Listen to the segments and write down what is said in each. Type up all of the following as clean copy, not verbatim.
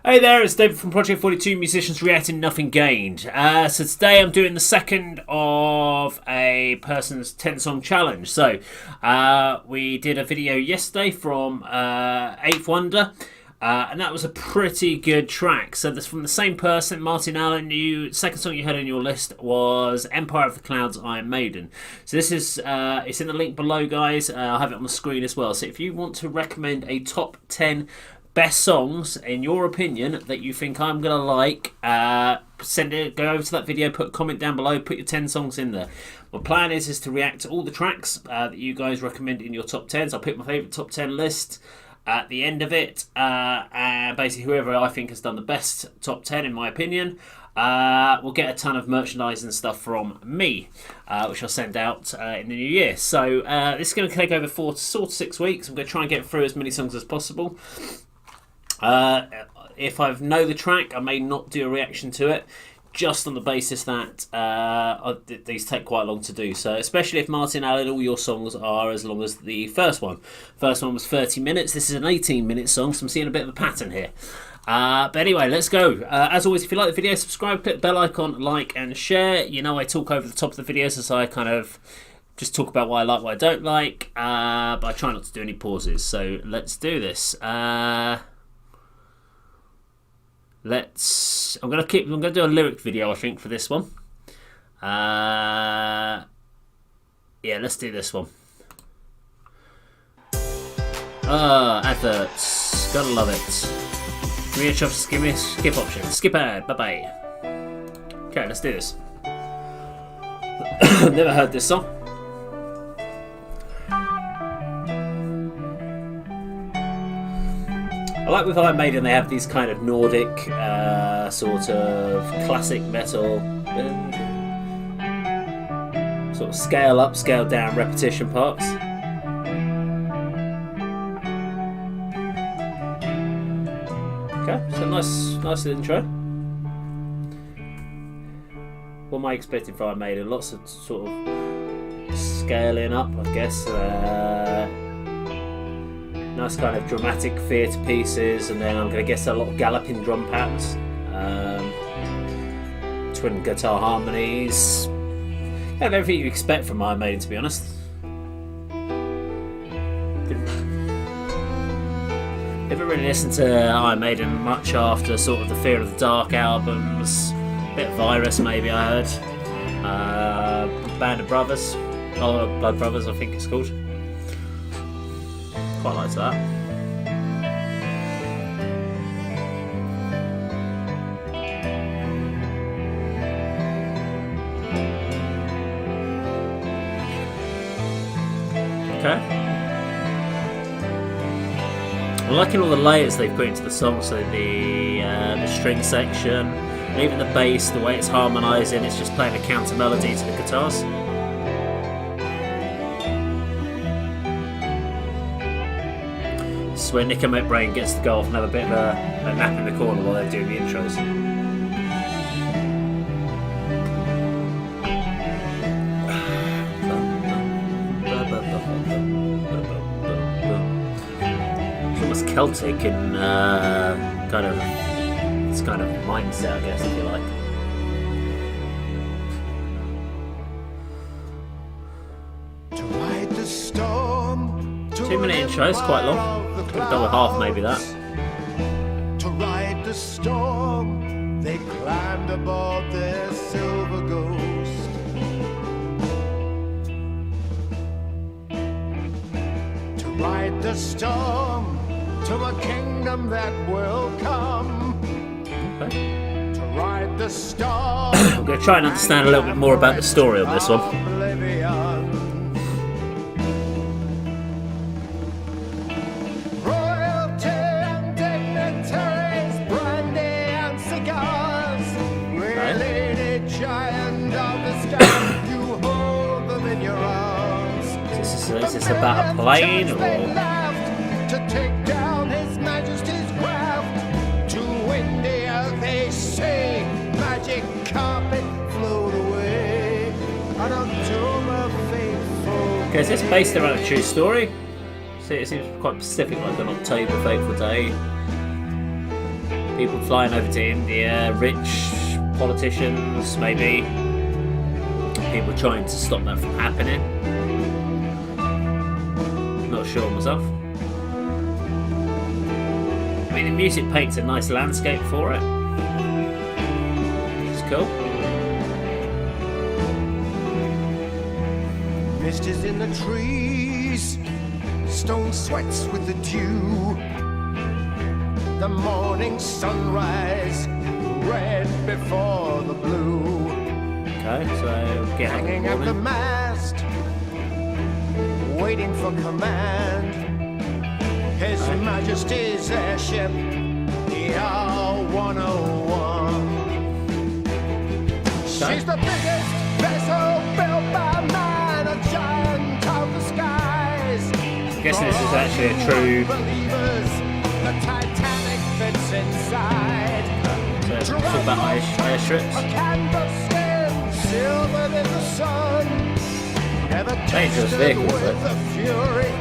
Hey there, it's David from Project 42, Musicians Reacting Nothing Gained. So today I'm doing the second of a person's 10-song challenge. So we did a video yesterday from Eighth Wonder, and that was a pretty good track. So that's from the same person, Martin Allen. Second song you heard on your list was Empire of the Clouds, Iron Maiden. So this is, it's in the link below, guys. I'll have it on the screen as well. So if you want to recommend a top 10 best songs in your opinion that you think I'm gonna like, go over to that video, put a comment down below, put your 10 songs in there. My plan is to react to all the tracks that you guys recommend in your top 10s. I'll pick my favourite top 10 list at the end of it, and basically whoever I think has done the best top 10 in my opinion will get a ton of merchandise and stuff from me, which I'll send out in the new year. So this is going to take over 4 to 6 weeks. I'm going to try and get through as many songs as possible. If I know the track, I may not do a reaction to it, just on the basis that these take quite long to do. So especially if Martin Allen, all your songs are as long as the first one. First one was 30 minutes. This is an 18-minute song, so I'm seeing a bit of a pattern here. But anyway, let's go. As always, if you like the video, subscribe, click the bell icon, like and share. You know I talk over the top of the videos as I kind of just talk about what I like, what I don't like, but I try not to do any pauses. So let's do this. I'm gonna do a lyric video, I think, for this one. Yeah, let's do this one. Adverts, gotta love it. Give me a skip option. Skip ad. Bye bye. Okay, let's do this. Never heard this song. I like with Iron Maiden, they have these kind of Nordic sort of classic metal sort of scale up, scale down repetition parts. Okay, so nice intro. What am I expecting from Iron Maiden? Lots of sort of scaling up, I guess. Nice kind of dramatic theatre pieces, and then I'm going to guess a lot of galloping drum patterns, twin guitar harmonies, kind of everything you expect from Iron Maiden, to be honest. Never really listened to Iron Maiden much after sort of the Fear of the Dark albums, a bit of Virus maybe I heard, Band of Brothers, or Blood Brothers I think it's called. Quite like that. Okay. I'm liking all the layers they've put into the song, so the string section, and even the bass, the way it's harmonising, it's just playing a counter melody to the guitars. Where Nick and McBrain gets to go off and have a bit of a nap in the corner while they're doing the intros. It's almost Celtic in it's kind of mindset, I guess, if you like. 2-minute intro, it's quite long. Could have done with half, maybe that. To ride the storm, they climbed aboard their silver ghost. To ride the storm to a kingdom that will come. Okay. To ride the storm. I'm going to try and understand a little bit more about the story on this one. Is this about a plane or? To take down His Majesty's craft, to win the earth they say, magic carpet float away, and October faithful. Okay, is this based around a true story? See, it seems quite specific, like an October fateful day. People flying over to India, rich politicians, maybe. People trying to stop that from happening. Not sure myself. I mean, the music paints a nice landscape for it. It's cool. Mist is in the trees, stone sweats with the dew. The morning sunrise, red before the blue. Okay, so get up in Hanging the at the morning. mast, waiting for command. His Majesty's airship, the R101. She's the biggest vessel built by man, a giant of the skies. I'm guessing this is actually a true. Believers, the Titanic fits inside. So talk about airstrips. A canvas skin, silver in the sun. Never Dangerous tested vehicles, with though. the fury,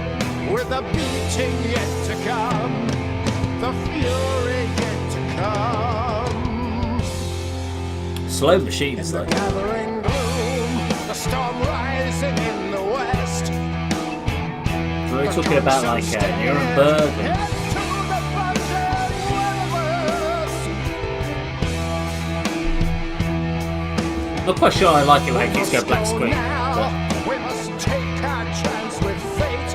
with the beating yet to come. The fury yet to come. Slow machines, The though. gathering gloom, the storm rising in the west. We're talking about like Nuremberg. And not quite sure I like it when it keeps going black screen. But We must take our chance with fate.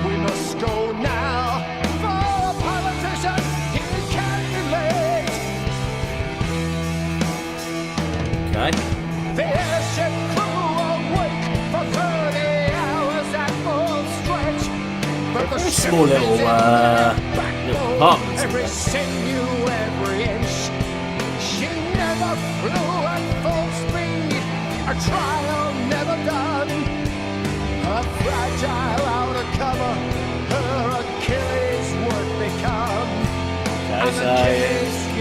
We must go now. For a politician, he can be late. okay. The airship crew awake for 30 hours at full stretch. But the Very ship small little, is in little compartments in every there. sinew, every inch. She never flew at full speed, a trial never done. Her fragile outer cover, her Achilles would become. Okay, so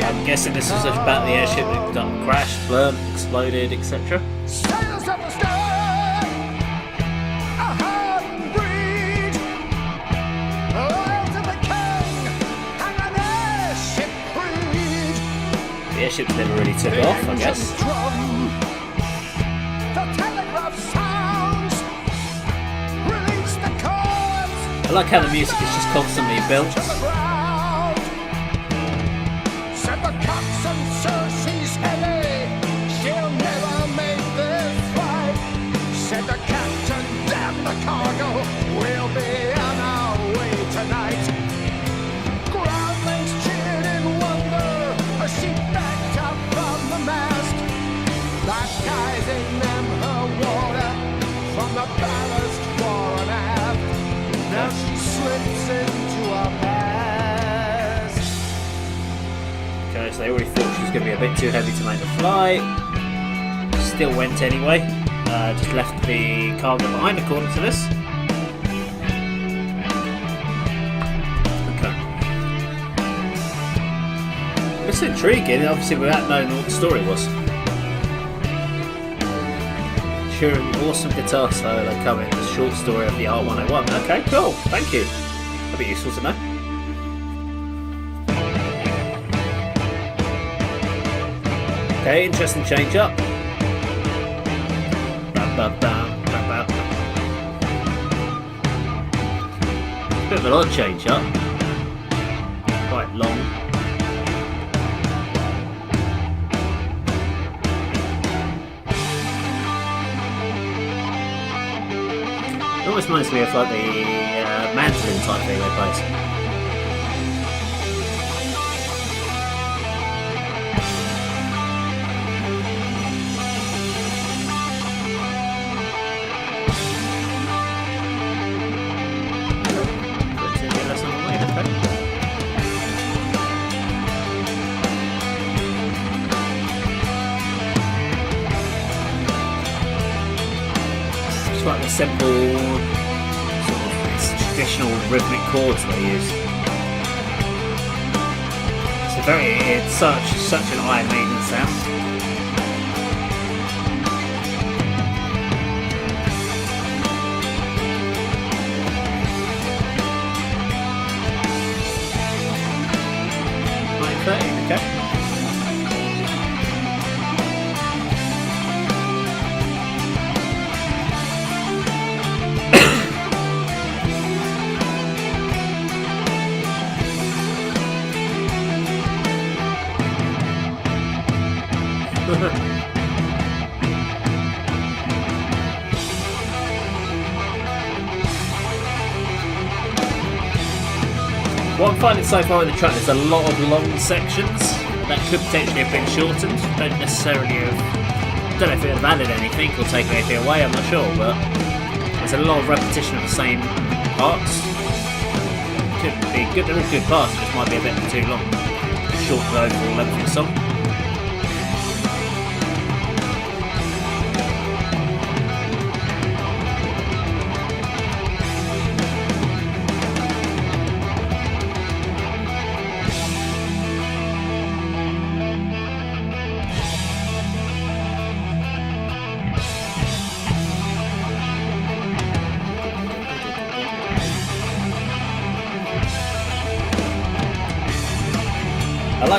I'm guessing this is about the airship that done crashed, burnt, exploded, etc. Sailors of the stern, a hard breed, loyal to the king, and an airship creed. The airship's never really took off, I guess. Drum, the telegraph sounds, release the cords I like how the music is just constantly built. to the ground. Set the coxswain, sir, she's heavy, she'll never make this flight. Said the captain, damn the cargo, we'll be on our way tonight. Groundlings cheered in wonder as she backed up from the mast, baptizing them her water from the ballast fore and aft. Now she slips into our past. Okay, so they already thought she was going to be a bit too heavy to make the flight. Still went anyway. Just left the cargo behind, according to this. Okay. It's intriguing, obviously, without knowing what the story was. Sure, an awesome guitar solo they come in the short story of the R101. Okay, cool. Thank you. That'd be useful to know. Okay, interesting change up. Bit of an odd change up. Quite long. It almost reminds me of like the mandolin type thing they play. Like the simple, sort of traditional rhythmic chords they use. It's such an Iron Maiden sound. Okay. What I'm finding so far in the track, there's a lot of long sections that could potentially have been shortened. Don't necessarily have. Don't know if it would have added anything or taken anything away. I'm not sure, but there's a lot of repetition of the same parts. Could be good. They're all good parts. It just might be a bit too long. Short the overall length of the song.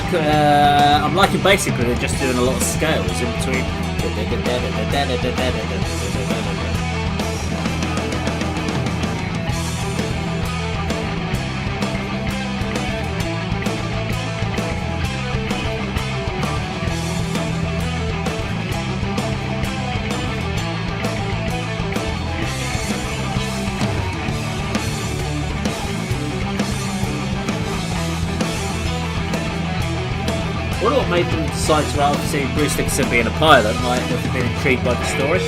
I'm liking basically they're just doing a lot of scales in between. I wonder what made them decide to obviously Bruce Dickinson being a pilot might have been intrigued by the story.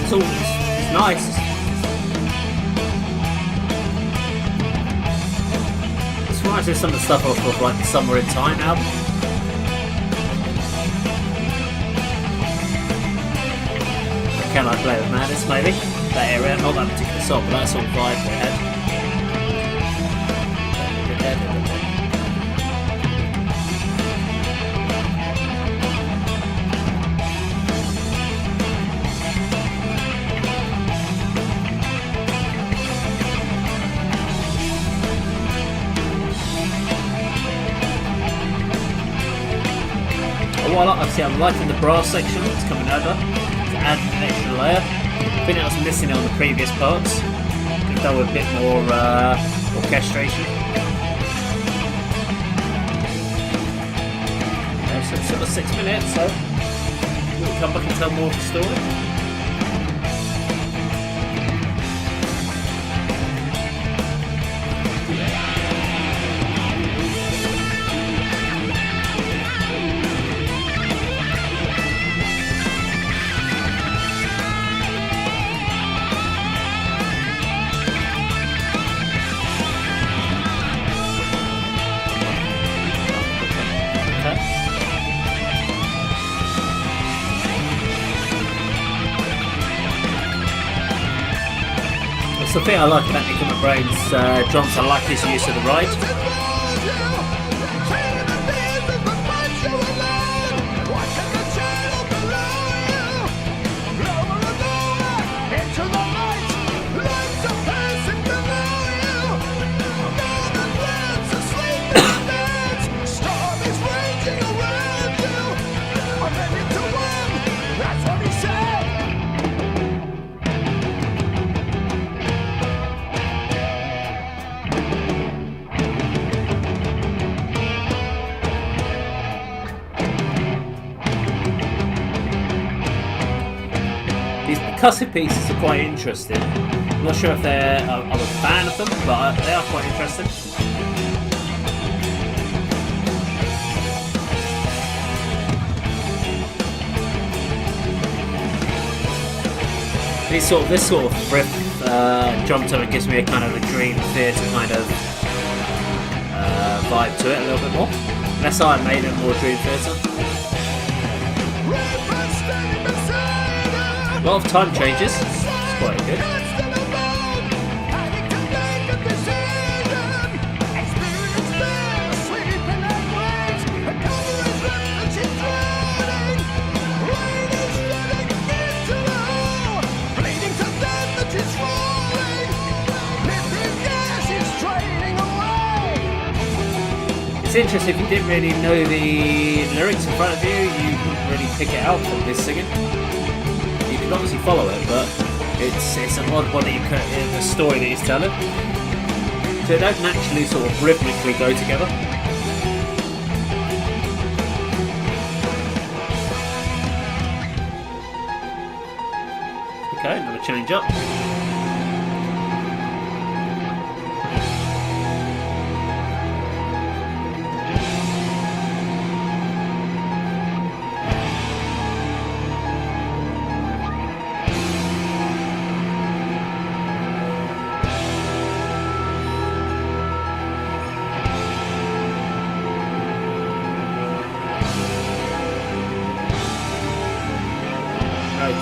It's nice. This reminds me of some of the stuff off of like the Summer in Time album. Can I Play with Madness maybe? That area, not that particular song, but that sort of vibe they had. I'm liking the brass section that's coming over to add an extra layer. I think that was missing on the previous parts. Could have done with a bit more orchestration. So it's sort of 6 minutes, so we'll come back and tell more of the story. The thing I like about Nick McBrain's drums, I like his use of the ride. These percussive pieces are quite interesting. not sure if I'm a fan of them, but they are quite interesting. This sort of riff drum tone gives me a kind of a Dream Theater kind of vibe to it a little bit more. Less Iron Maiden, more Dream Theater. A lot of time changes. It's quite good. It's interesting, if you didn't really know the lyrics in front of you, you couldn't really pick it out from his singing. You can obviously follow it, but it's an odd one that you can, in the story that he's telling. So they don't naturally sort of rhythmically go together. Okay, another change up.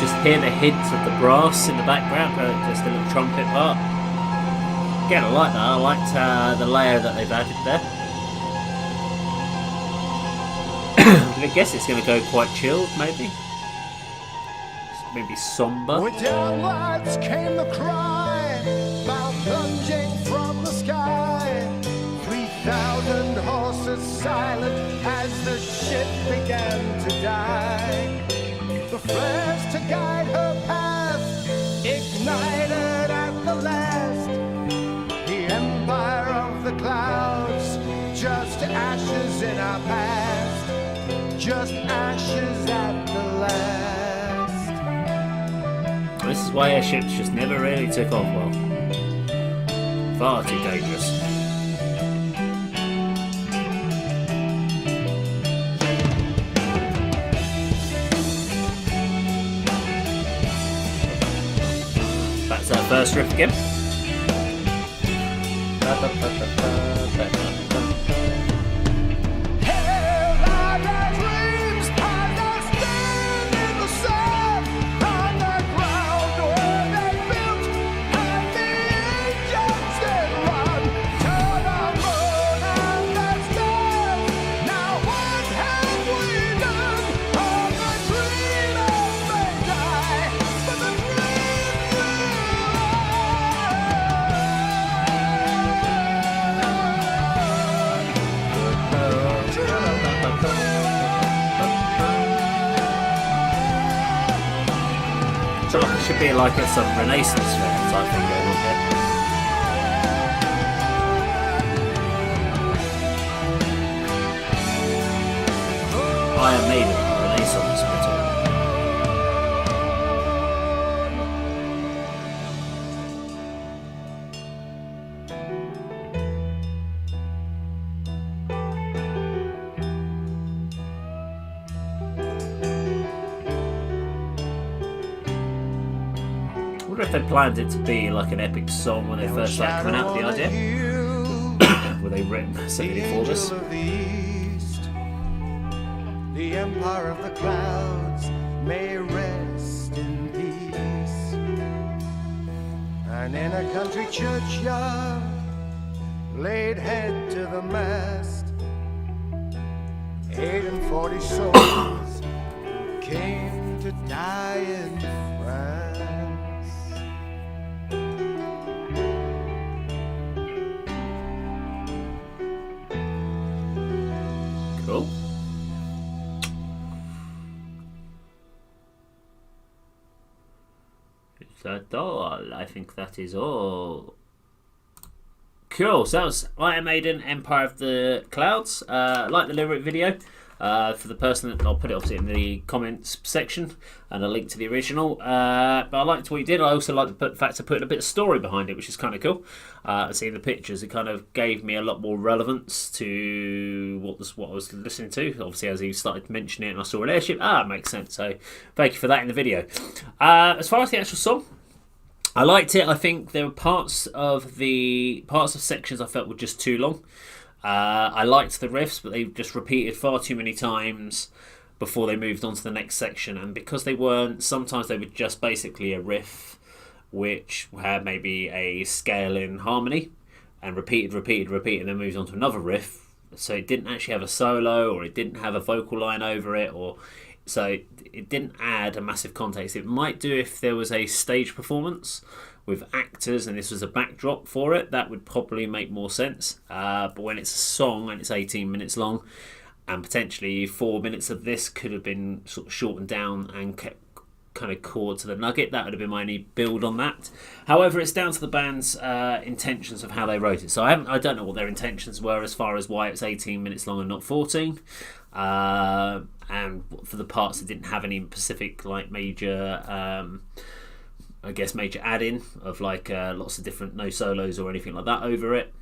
Just hear the hints of the brass in the background, just a little trumpet part. Again, I like that. I liked the layer that they've added there. I guess it's going to go quite chilled, maybe. Maybe somber. With downwards came the cry, bow plunging from the sky. 3,000 horses silent as the ship began to die. The flares to guide her path ignited at the last. The empire of the clouds, just ashes in our past, just ashes at the last. This is why airships just never really took off well. Far too dangerous. That's our first riff again. So it should be like some Renaissance film type thing going on here. Iron Maiden, Renaissance metal. I wonder if they planned it to be like an epic song when they first started coming out with the idea. Were they written specifically for this? The empire of the clouds may rest in peace. And in a country churchyard, laid head to the mast, 48 souls came to die in France. Cool. Is that all? I think that is all. Cool, so that was Iron Maiden, Empire of the Clouds. Like the lyric video. for the person. I'll put it obviously in the comments section and a link to the original. But I liked what he did. I also liked the fact of putting a bit of story behind it, which is kind of cool. Seeing the pictures, it kind of gave me a lot more relevance to what I was listening to. Obviously, as he started mentioning it and I saw an airship, it makes sense. So thank you for that in the video. As far as the actual song, I liked it. I think there were parts of sections I felt were just too long. I liked the riffs, but they just repeated far too many times before they moved on to the next section. And because they weren't, sometimes they were just basically a riff which had maybe a scale in harmony and repeated, and then moves on to another riff. So it didn't actually have a solo, or it didn't have a vocal line over it, so it didn't add a massive context. It might do if there was a stage performance with actors and this was a backdrop for it. That would probably make more sense. But when it's a song and it's 18 minutes long, and potentially 4 minutes of this could have been sort of shortened down and kept kind of core to the nugget, that would have been my only build on that. However, it's down to the band's intentions of how they wrote it. So I don't know what their intentions were as far as why it's 18 minutes long and not 14. And for the parts that didn't have any specific like major major add-in of like lots of different no solos or anything like that over it.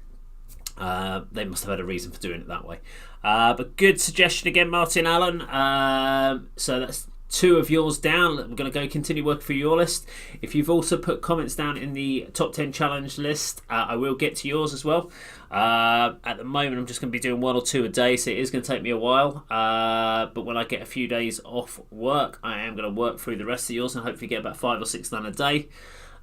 They must have had a reason for doing it that way. But good suggestion again, Martin Allen. So that's 2 of yours down. We're going to go continue working through your list. If you've also put comments down in the top 10 challenge list, I will get to yours as well. At the moment, I'm just going to be doing 1 or 2 a day, so it is going to take me a while. But when I get a few days off work, I am going to work through the rest of yours and hopefully get about 5 or 6 done a day.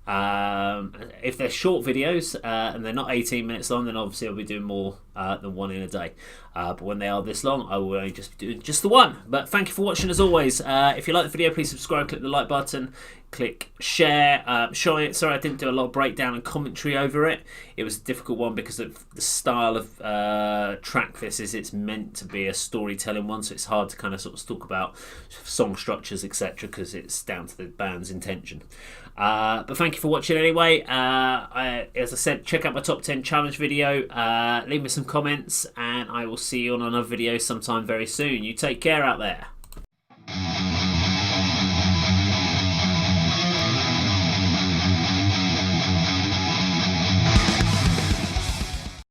If they're short videos and they're not 18 minutes long, then obviously I'll be doing more than 1 in a day. But when they are this long, I will only just be doing just the 1. But thank you for watching as always. If you like the video, please subscribe, click the like button, click share. Sorry I didn't do a lot of breakdown and commentary over it. It was a difficult one because of the style of track this is. It's meant to be a storytelling one, so it's hard to kind of sort of talk about song structures, etc., because it's down to the band's intention. But thank you for watching anyway. As I said, check out my top 10 challenge video. Leave me some comments, and I will see you on another video sometime very soon. You take care out there.